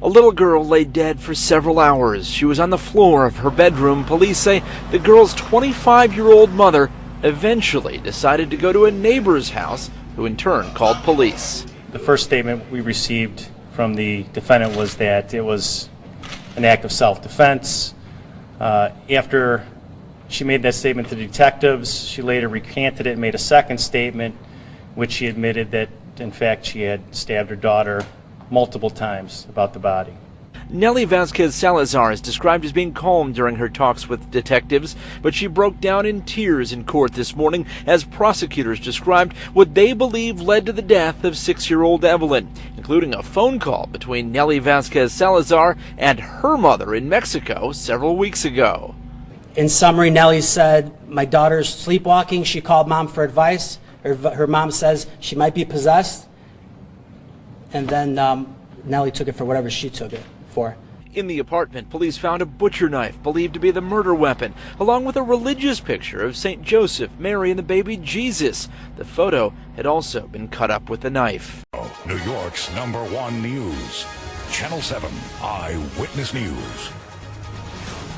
A little girl lay dead for several hours. She was on the floor of her bedroom. Police say the girl's 25-year-old mother eventually decided to go to a neighbor's house, who in turn called police. The first statement we received from the defendant was that it was an act of self-defense. After she made that statement to detectives, she later recanted it and made a second statement, which she admitted that, in fact, she had stabbed her daughter multiple times about the body. Nelly Vasquez Salazar is described as being calm during her talks with detectives, but she broke down in tears in court this morning as prosecutors described what they believe led to the death of 6-year-old Evelyn, including a phone call between Nelly Vasquez Salazar and her mother in Mexico several weeks ago. In summary, Nelly said, "My daughter's sleepwalking. She called mom for advice. Her mom says she might be possessed." And then Nelly took it for whatever she took it for. In the apartment, police found a butcher knife believed to be the murder weapon, along with a religious picture of St. Joseph, Mary, and the baby Jesus. The photo had also been cut up with the knife. New York's #1 news, Channel 7 Eyewitness News.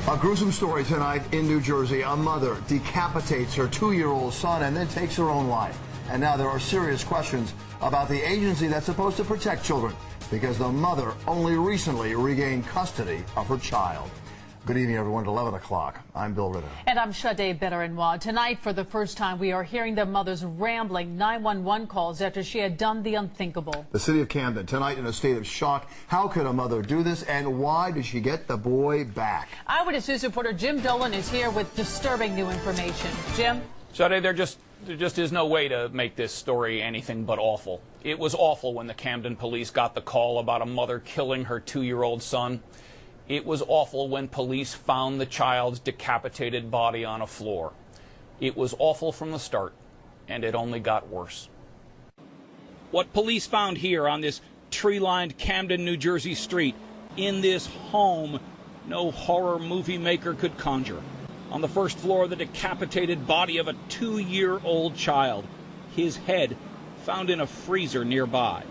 A gruesome story tonight in New Jersey. A mother decapitates her 2-year-old son and then takes her own life. And now there are serious questions about the agency that's supposed to protect children, because the mother only recently regained custody of her child. Good evening, everyone. At 11 o'clock, I'm Bill Ritter. And I'm Sade Benarenwa. Tonight, for the first time, we are hearing the mother's rambling 911 calls after she had done the unthinkable. The city of Camden, tonight in a state of shock. How could a mother do this, and why did she get the boy back? Eyewitness News reporter Jim Dolan is here with disturbing new information. Jim? Sade, there just is no way to make this story anything but awful. It was awful when the Camden police got the call about a mother killing her 2-year-old son. It was awful when police found the child's decapitated body on a floor. It was awful from the start, and it only got worse. What police found here on this tree-lined Camden, New Jersey street, in this home, no horror movie maker could conjure. On the first floor, the decapitated body of a 2-year-old child, his head found in a freezer nearby.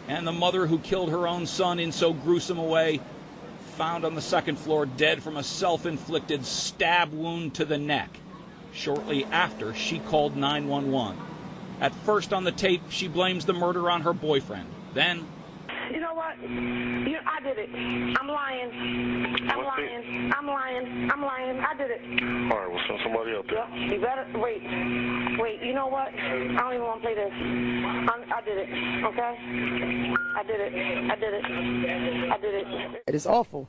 And the mother who killed her own son in so gruesome a way, found on the second floor dead from a self-inflicted stab wound to the neck, shortly after she called 911. At first on the tape, she blames the murder on her boyfriend. Then, "You know what? I did it. I'm lying. I'm lying. I'm lying. I'm lying. I did it." All right, we'll send somebody up there. Yeah, you better wait. Wait. You know what? I don't even want to play this. I did it. Okay? I did it. I did it. I did it. It is awful.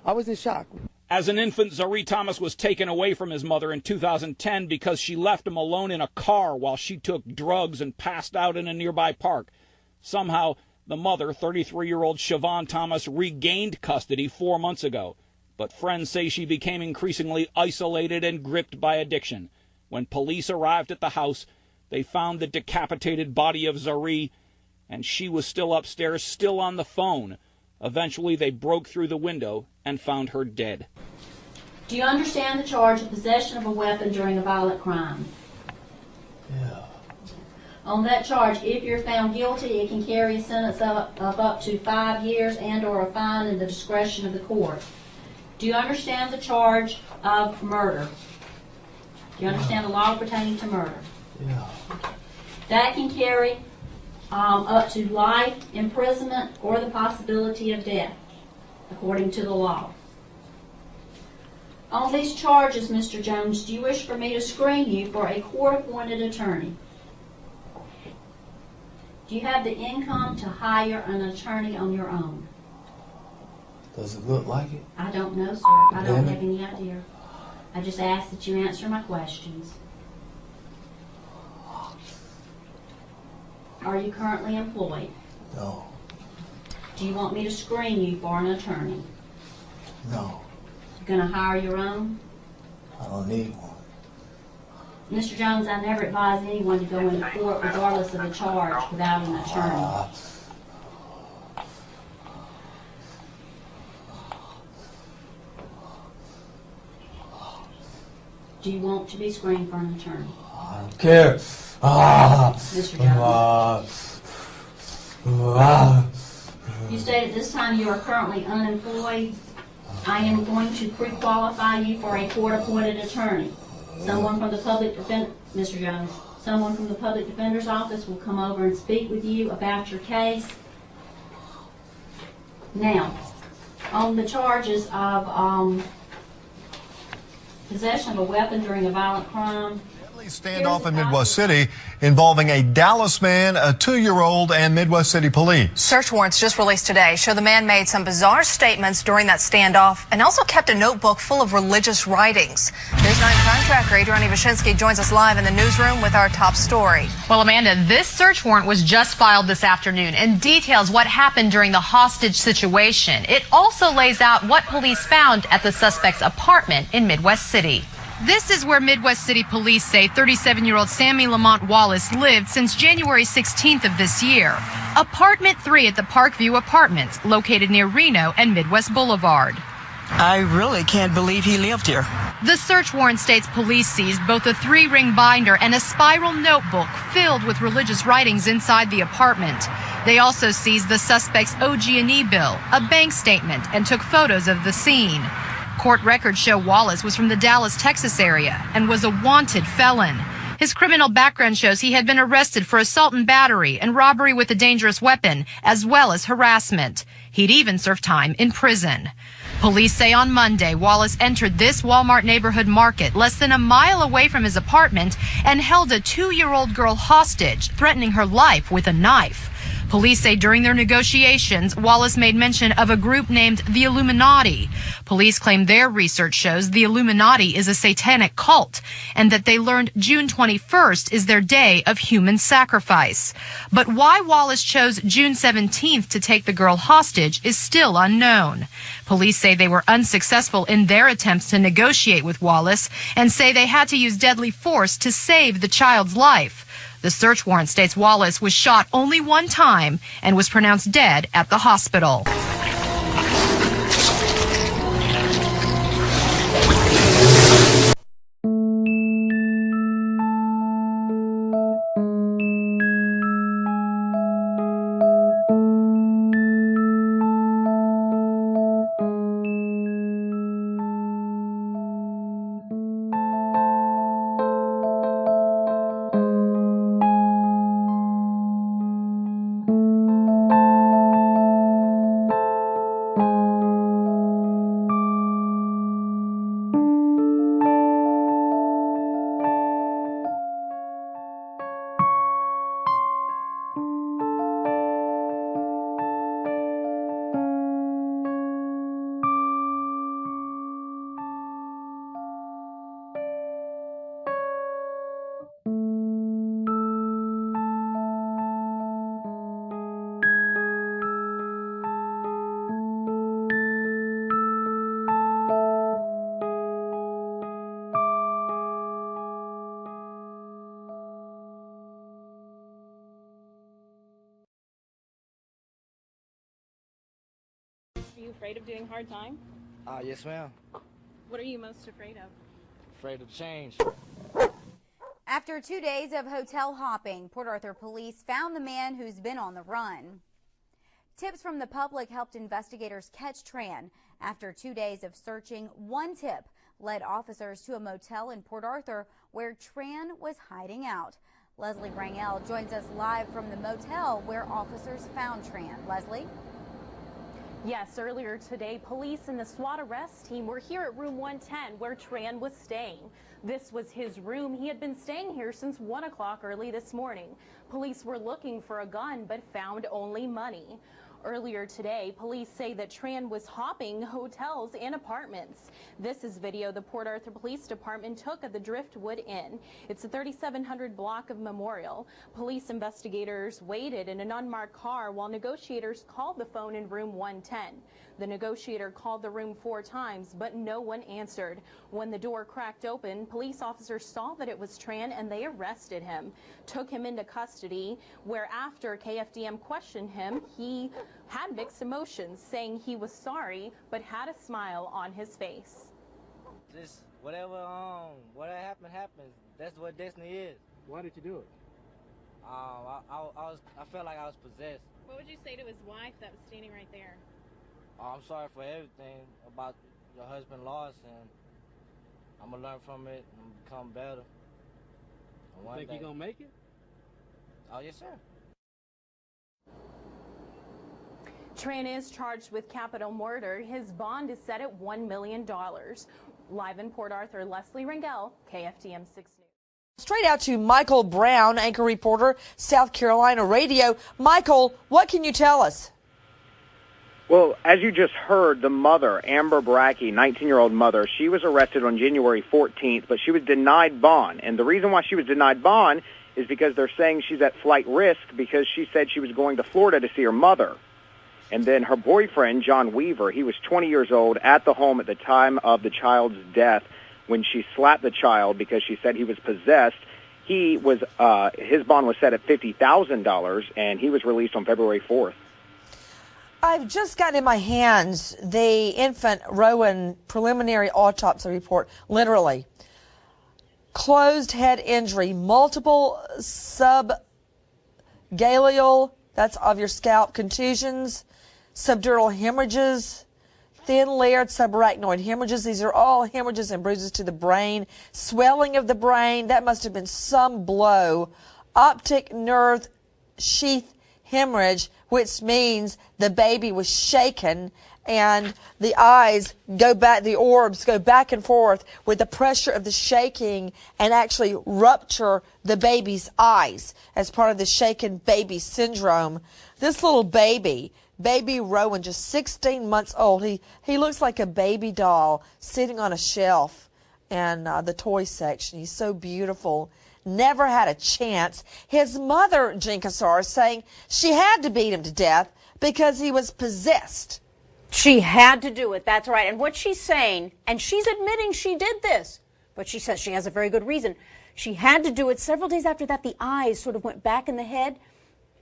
I was in shock. as an infant, Zari Thomas was taken away from his mother in 2010 because she left him alone in a car while she took drugs and passed out in a nearby park. Somehow, the mother, 33-year-old Siobhan Thomas, regained custody 4 months ago. But friends say she became increasingly isolated and gripped by addiction. When police arrived at the house, they found the decapitated body of Zari, and she was still upstairs, still on the phone. Eventually, they broke through the window and found her dead. Do you understand the charge of possession of a weapon during a violent crime? Yeah. On that charge, if you're found guilty, it can carry a sentence of up to 5 years and or a fine in the discretion of the court. Do you understand the charge of murder? Do you understand the law pertaining to murder? Yeah. That can carry up to life imprisonment or the possibility of death, according to the law. On these charges, Mr. Jones, do you wish for me to screen you for a court-appointed attorney? Do you have the income to hire an attorney on your own? Does it look like it? I don't know, sir. I don't have any idea. I just ask that you answer my questions. Are you currently employed? No. Do you want me to screen you for an attorney? No. You going to hire your own? I don't need one. Mr. Jones, I never advise anyone to go into court regardless of the charge without an attorney. Do you want to be screened for an attorney? I don't care. Mr. Jones. You state at this time you are currently unemployed. I am going to pre-qualify you for a court-appointed attorney. Someone from the public defender, Mr. Jones, someone from the public defender's office will come over and speak with you about your case. Now, on the charges of possession of a weapon during a violent crime. Standoff in Midwest City involving a Dallas man, a 2-year-old, and Midwest City police. Search warrants just released today show the man made some bizarre statements during that standoff and also kept a notebook full of religious writings. News 9 crime tracker Adriani Vashinsky joins us live in the newsroom with our top story. Well, Amanda, this search warrant was just filed this afternoon and details what happened during the hostage situation. It also lays out what police found at the suspect's apartment in Midwest City. This is where Midwest City police say 37-year-old Sammy Lamont Wallace lived since January 16th of this year. Apartment 3 at the Parkview Apartments, located near Reno and Midwest Boulevard. I really can't believe he lived here. The search warrant states police seized both a 3-ring binder and a spiral notebook filled with religious writings inside the apartment. They also seized the suspect's OG&E bill, a bank statement, and took photos of the scene. Court records show Wallace was from the Dallas, Texas area and was a wanted felon. His criminal background shows he had been arrested for assault and battery and robbery with a dangerous weapon, as well as harassment. He'd even served time in prison. Police say on Monday, Wallace entered this Walmart neighborhood market less than a mile away from his apartment and held a 2-year-old girl hostage, threatening her life with a knife. Police say during their negotiations, Wallace made mention of a group named the Illuminati. Police claim their research shows the Illuminati is a satanic cult and that they learned June 21st is their day of human sacrifice. But why Wallace chose June 17th to take the girl hostage is still unknown. Police say they were unsuccessful in their attempts to negotiate with Wallace and say they had to use deadly force to save the child's life. The search warrant states Wallace was shot only one time and was pronounced dead at the hospital. Are you afraid of doing hard time? Yes, ma'am. What are you most afraid of? Afraid of change. After 2 days of hotel hopping, Port Arthur police found the man who's been on the run. Tips from the public helped investigators catch Tran. After 2 days of searching, one tip led officers to a motel in Port Arthur where Tran was hiding out. Leslie Rangel joins us live from the motel where officers found Tran. Leslie? Yes, earlier today, police and the SWAT arrest team were here at room 110 where Tran was staying. This was his room. He had been staying here since 1 o'clock early this morning. Police were looking for a gun but found only money. Earlier today, police say that Tran was hopping hotels and apartments. This is video the Port Arthur Police Department took at the Driftwood Inn. It's a 3700 block of Memorial. Police investigators waited in an unmarked car while negotiators called the phone in room 110. The negotiator called the room 4 times, but no one answered. When the door cracked open, police officers saw that it was Tran and they arrested him, took him into custody, where after KFDM questioned him, he had mixed emotions, saying he was sorry, but had a smile on his face. Just whatever happened happens. That's what destiny is. Why did you do it? I felt like I was possessed. What would you say to his wife that was standing right there? I'm sorry for everything about your husband lost, and I'm gonna learn from it and become better. Think you're gonna make it? Oh, yes, sir. Tran is charged with capital murder. His bond is set at $1 million. Live in Port Arthur, Leslie Rangel, KFTM 6 News. Straight out to Michael Brown, anchor reporter, South Carolina Radio. Michael, what can you tell us? Well, as you just heard, the mother, Amber Brackey, 19-year-old mother, she was arrested on January 14th, but she was denied bond. And the reason why she was denied bond is because they're saying she's at flight risk because she said she was going to Florida to see her mother. And then her boyfriend, John Weaver, he was 20 years old at the home at the time of the child's death when she slapped the child because she said he was possessed. He was his bond was set at $50,000, and he was released on February 4th. I've just gotten in my hands the infant Rowan preliminary autopsy report, literally. Closed head injury, multiple subgaleal, that's of your scalp, contusions, subdural hemorrhages, thin layered subarachnoid hemorrhages. These are all hemorrhages and bruises to the brain. Swelling of the brain, that must have been some blow. Optic nerve sheath hemorrhage, which means the baby was shaken and the eyes go back, the orbs go back and forth with the pressure of the shaking and actually rupture the baby's eyes as part of the shaken baby syndrome. This little baby Rowan, just 16 months old, he looks like a baby doll sitting on a shelf in the toy section. He's so beautiful. Never had a chance. His mother, Jean Cassar, is saying she had to beat him to death because he was possessed. She had to do it, that's right. And what she's saying, and she's admitting she did this, but she says she has a very good reason. She had to do it several days after that. The eyes sort of went back in the head.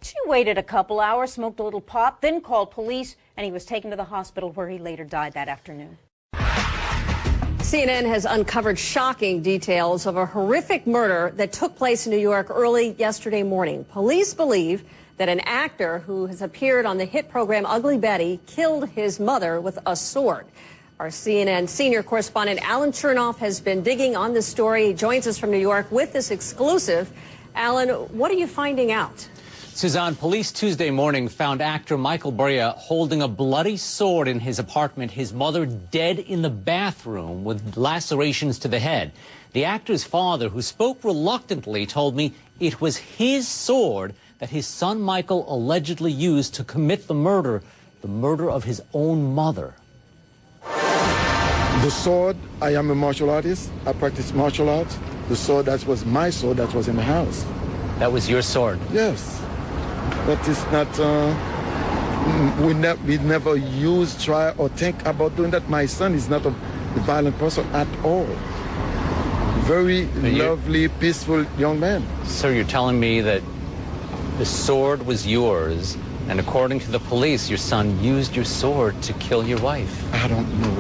She waited a couple hours, smoked a little pop, then called police, and he was taken to the hospital where he later died that afternoon. CNN has uncovered shocking details of a horrific murder that took place in New York early yesterday morning. Police believe that an actor who has appeared on the hit program Ugly Betty killed his mother with a sword. Our CNN senior correspondent Alan Chernoff has been digging on this story. He joins us from New York with this exclusive. Alan, what are you finding out? Suzanne, police Tuesday morning found actor Michael Brea holding a bloody sword in his apartment, his mother dead in the bathroom with lacerations to the head. The actor's father, who spoke reluctantly, told me it was his sword that his son Michael allegedly used to commit the murder of his own mother. The sword, I am a martial artist. I practice martial arts. The sword, that was my sword that was in the house. That was your sword? Yes. But it's not, we never use, try, or think about doing that. My son is not a violent person at all. Very lovely, peaceful young man. So you're telling me that the sword was yours, and according to the police, your son used your sword to kill your wife? I don't know.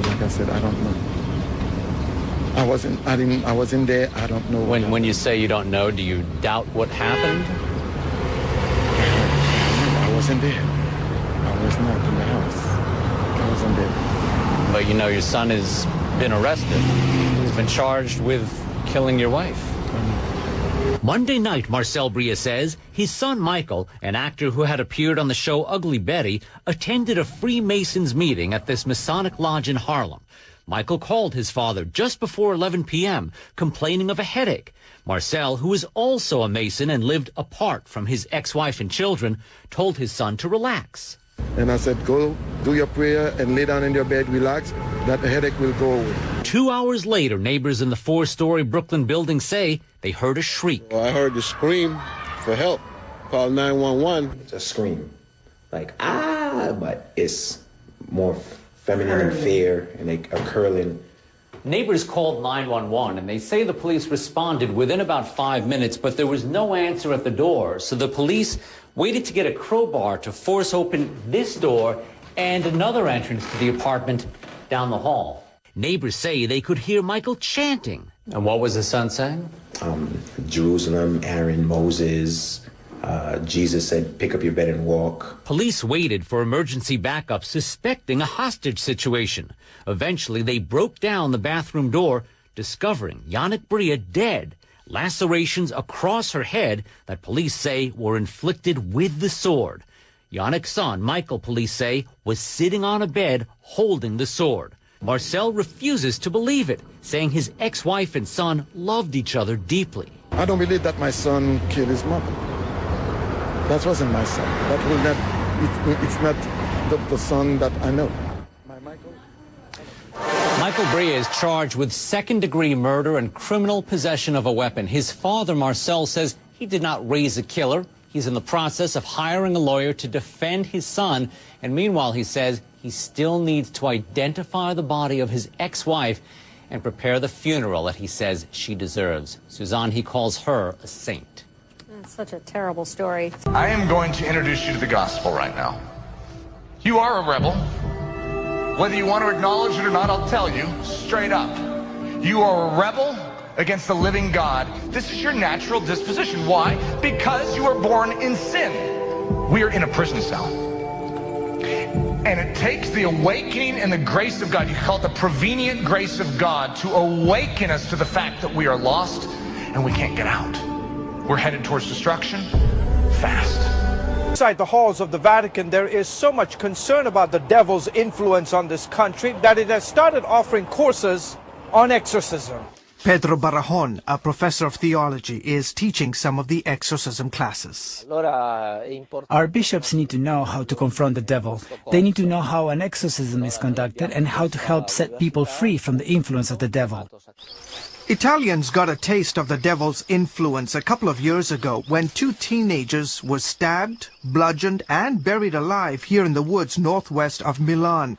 Like I said, I don't know. I wasn't there. I don't know. When you say you don't know, do you doubt what happened? I wasn't there. I was not in the house. I wasn't there. But you know, your son has been arrested. He's been charged with killing your wife. Monday night, Marcel Brea says his son Michael, an actor who had appeared on the show Ugly Betty, attended a Freemasons meeting at this Masonic lodge in Harlem. Michael called his father just before 11 p.m., complaining of a headache. Marcel, who is also a Mason and lived apart from his ex-wife and children, told his son to relax. And I said, go do your prayer and lay down in your bed, relax, that headache will go away. 2 hours later, neighbors in the 4-story Brooklyn building say they heard a shriek. Well, I heard the scream for help. Called 911. It's a scream. Like, ah, but it's more feminine and fair, and they are curling. Neighbors called 911, and they say the police responded within about 5 minutes, but there was no answer at the door. So the police waited to get a crowbar to force open this door and another entrance to the apartment down the hall. Neighbors say they could hear Michael chanting, And what was the son saying? Jerusalem, Aaron, Moses. Jesus said, pick up your bed and walk. Police waited for emergency backup, suspecting a hostage situation. Eventually, they broke down the bathroom door, discovering Yannick Bria dead, lacerations across her head that police say were inflicted with the sword. Yannick's son, Michael, police say, was sitting on a bed holding the sword. Marcel refuses to believe it, saying his ex-wife and son loved each other deeply. I don't believe that my son killed his mother. That wasn't my son. That will not. It's not the son that I know. Michael Bria is charged with second-degree murder and criminal possession of a weapon. His father, Marcel, says he did not raise a killer. He's in the process of hiring a lawyer to defend his son. And meanwhile, he says he still needs to identify the body of his ex-wife and prepare the funeral that he says she deserves. Suzanne, he calls her a saint. That's such a terrible story. I am going to introduce you to the gospel right now. You are a rebel. Whether you want to acknowledge it or not, I'll tell you straight up. You are a rebel against the living God. This is your natural disposition. Why? Because you are born in sin. We are in a prison cell. And it takes the awakening and the grace of God, you call it the prevenient grace of God, to awaken us to the fact that we are lost and we can't get out. We're headed towards destruction fast. Inside the halls of the Vatican, there is so much concern about the devil's influence on this country that it has started offering courses on exorcism. Pedro Barrajon, a professor of theology, is teaching some of the exorcism classes. Our bishops need to know how to confront the devil. They need to know how an exorcism is conducted and how to help set people free from the influence of the devil. Italians got a taste of the devil's influence a couple of years ago when 2 teenagers were stabbed, bludgeoned, and buried alive here in the woods northwest of Milan.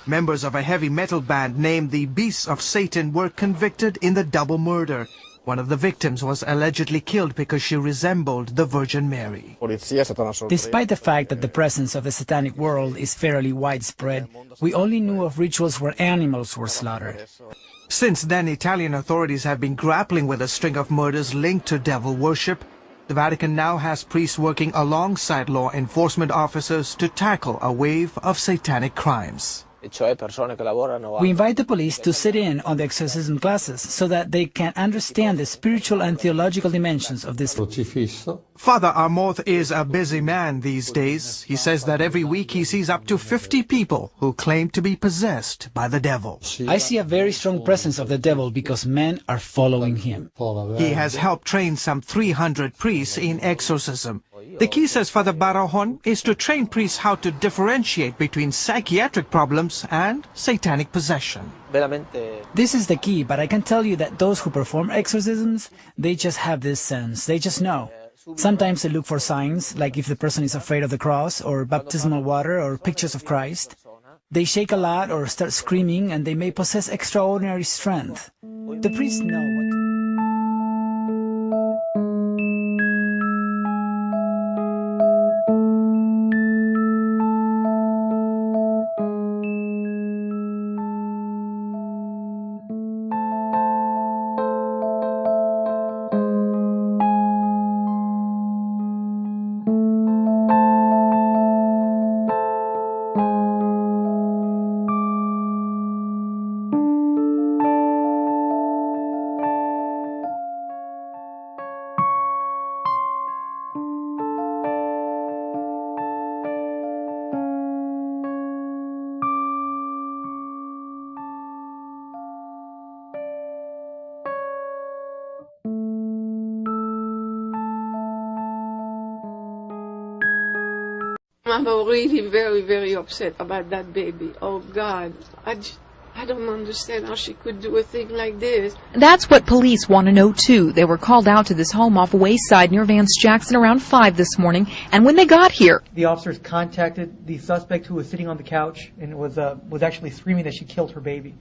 Members of a heavy metal band named the Beasts of Satan were convicted in the double murder. One of the victims was allegedly killed because she resembled the Virgin Mary. Despite the fact that the presence of the satanic world is fairly widespread, we only knew of rituals where animals were slaughtered. Since then, Italian authorities have been grappling with a string of murders linked to devil worship. The Vatican now has priests working alongside law enforcement officers to tackle a wave of satanic crimes. We invite the police to sit in on the exorcism classes so that they can understand the spiritual and theological dimensions of this. Father Armoth is a busy man these days. He says that every week he sees up to 50 people who claim to be possessed by the devil. I see a very strong presence of the devil because men are following him. He has helped train some 300 priests in exorcism. The key, says Father Barrajon, is to train priests how to differentiate between psychiatric problems and satanic possession. This is the key, but I can tell you that those who perform exorcisms, they just have this sense. They just know. Sometimes they look for signs, like if the person is afraid of the cross, or baptismal water, or pictures of Christ. They shake a lot or start screaming, and they may possess extraordinary strength. The priests know what... I'm really very, very upset about that baby. Oh, God. I don't understand how she could do a thing like this. That's what police want to know, too. They were called out to this home off Wayside near Vance Jackson around 5 this morning, and when they got here... The officers contacted the suspect who was sitting on the couch and was actually screaming that she killed her baby.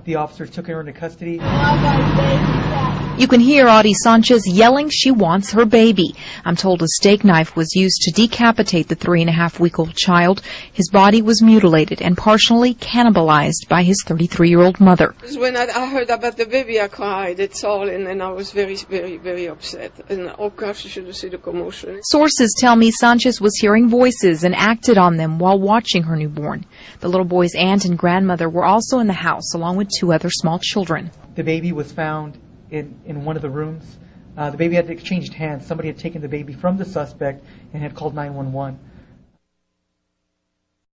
The officers took her into custody. Oh, my baby. You can hear Audie Sanchez yelling she wants her baby. I'm told a steak knife was used to decapitate the 3.5-week-old child. His body was mutilated and partially cannibalized by his 33-year-old mother. When I heard about the baby, I cried. It's all, and I was very, very, very upset. And oh gosh, you should have seen the commotion. Sources tell me Sanchez was hearing voices and acted on them while watching her newborn. The little boy's aunt and grandmother were also in the house, along with 2 other small children. The baby was found in one of the rooms. The baby had exchanged hands. Somebody had taken the baby from the suspect and had called 911.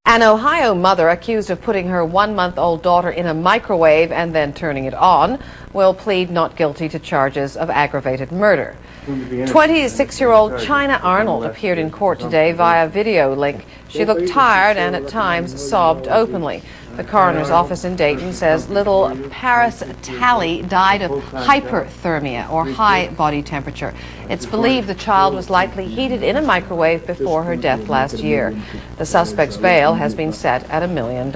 An Ohio mother accused of putting her 1-month-old daughter in a microwave and then turning it on will plead not guilty to charges of aggravated murder. 26-year-old China Arnold appeared in court today via video link. She looked tired and at times sobbed openly. The coroner's office in Dayton says little Paris Talley died of hyperthermia, or high body temperature. It's believed the child was likely heated in a microwave before her death last year. The suspect's bail has been set at $1 million.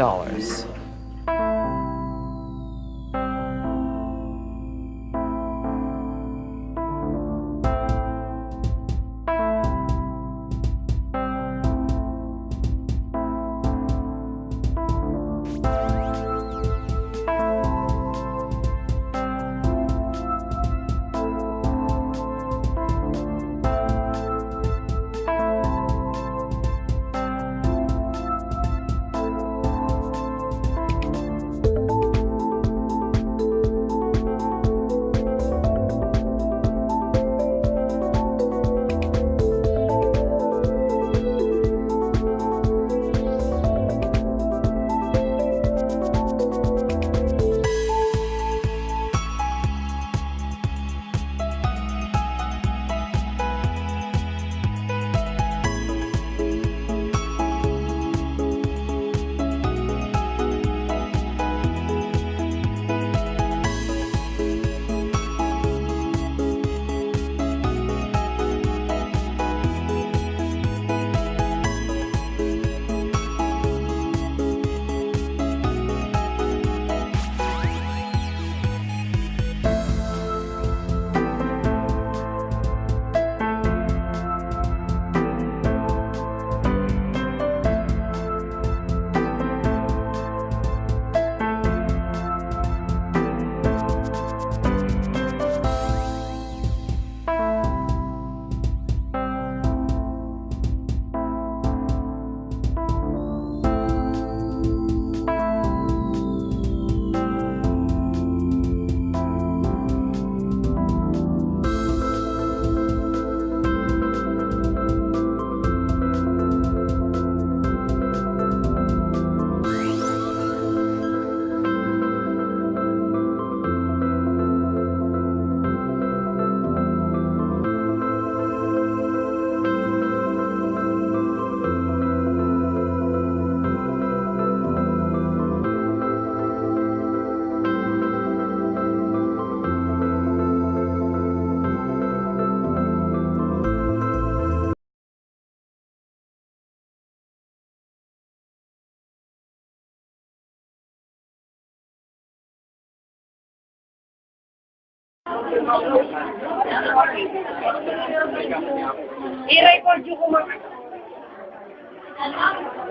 I-record nyo ko mga.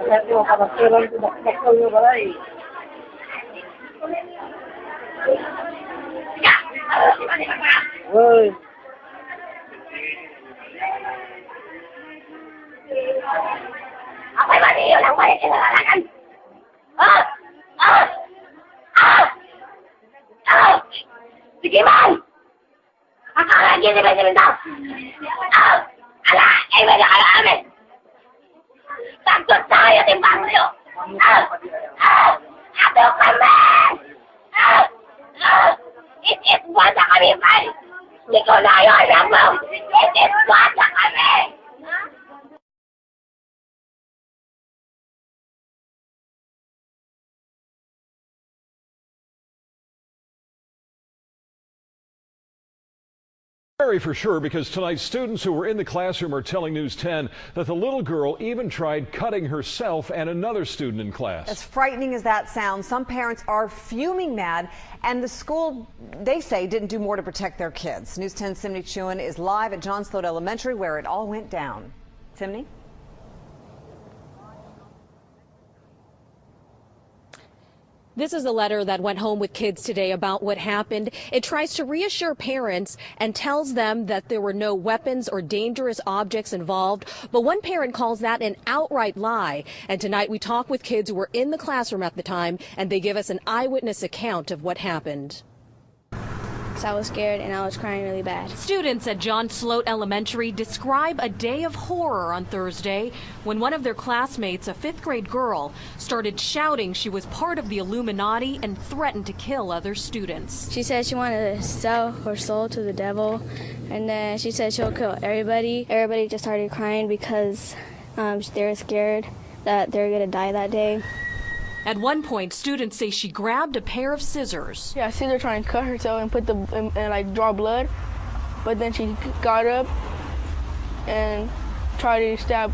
Kasi makapagkiran ko bakbakal nyo ba eh. Uy. Ako'y maniyo lang ba yung kinalalagan? Ah! Ah! Ah! Ah! Sige man! Akala niyo ba yung daw? Ah! Ala! Eh, may nakalamin! Takot tayo timbang niyo! Ah! Ah! Ato kami! Ah! Ah! It is what kami, man! Hindi ko na yun alam mo! It is what kami! Scary for sure, because tonight students who were in the classroom are telling News 10 that the little girl even tried cutting herself and another student in class. As frightening as that sounds, some parents are fuming mad, and the school, they say, didn't do more to protect their kids. News 10's Simney Chuen is live at John Sloat Elementary, where it all went down. Simney? This is a letter that went home with kids today about what happened. It tries to reassure parents and tells them that there were no weapons or dangerous objects involved. But one parent calls that an outright lie. And tonight we talk with kids who were in the classroom at the time, and they give us an eyewitness account of what happened. I was scared and I was crying really bad. Students at John Sloat Elementary describe a day of horror on Thursday when one of their classmates, a 5th grade girl, started shouting she was part of the Illuminati and threatened to kill other students. She said she wanted to sell her soul to the devil, and then she said she'll kill everybody. Everybody just started crying because they were scared that they were going to die that day. At one point, students say she grabbed a pair of scissors. Yeah, I see her trying to cut herself and put and like draw blood, but then she got up and tried to stab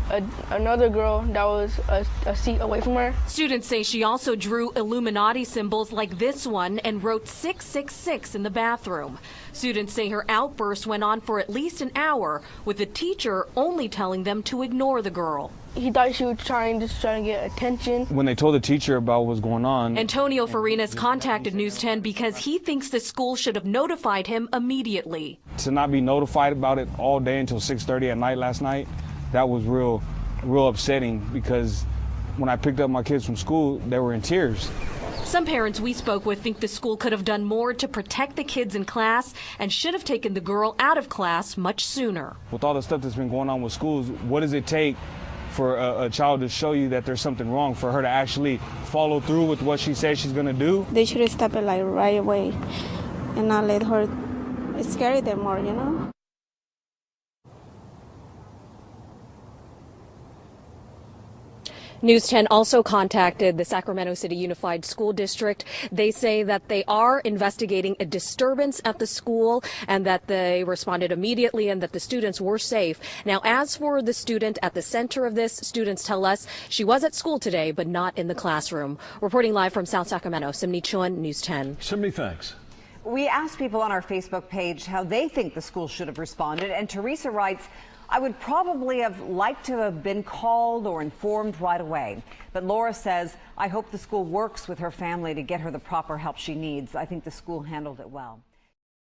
another girl that was a seat away from her. Students say she also drew Illuminati symbols like this one and wrote 666 in the bathroom. Students say her outburst went on for at least an hour, with the teacher only telling them to ignore the girl. He thought she was just trying to get attention. When they told the teacher about what was going on, Antonio Farinas contacted News 10 because he thinks the school should have notified him immediately. to not be notified about it all day until 6:30 at night last night, that was real upsetting, because when I picked up my kids from school, they were in tears. Some parents we spoke with think the school could have done more to protect the kids in class and should have taken the girl out of class much sooner. With all the stuff that's been going on with schools, what does it take for a child to show you that there's something wrong, for her to actually follow through with what she says she's going to do? They should have stopped it like right away and not let her scare them more, you know? News 10 also contacted the Sacramento City Unified School District. They say that they are investigating a disturbance at the school and that they responded immediately and that the students were safe. Now, as for the student at the center of this, students tell us she was at school today, but not in the classroom. Reporting live from South Sacramento, Simney Chuen, News 10. Simney, thanks. We asked people on our Facebook page how they think the school should have responded, and Teresa writes, I would probably have liked to have been called or informed right away. But Laura says, I hope the school works with her family to get her the proper help she needs. I think the school handled it well.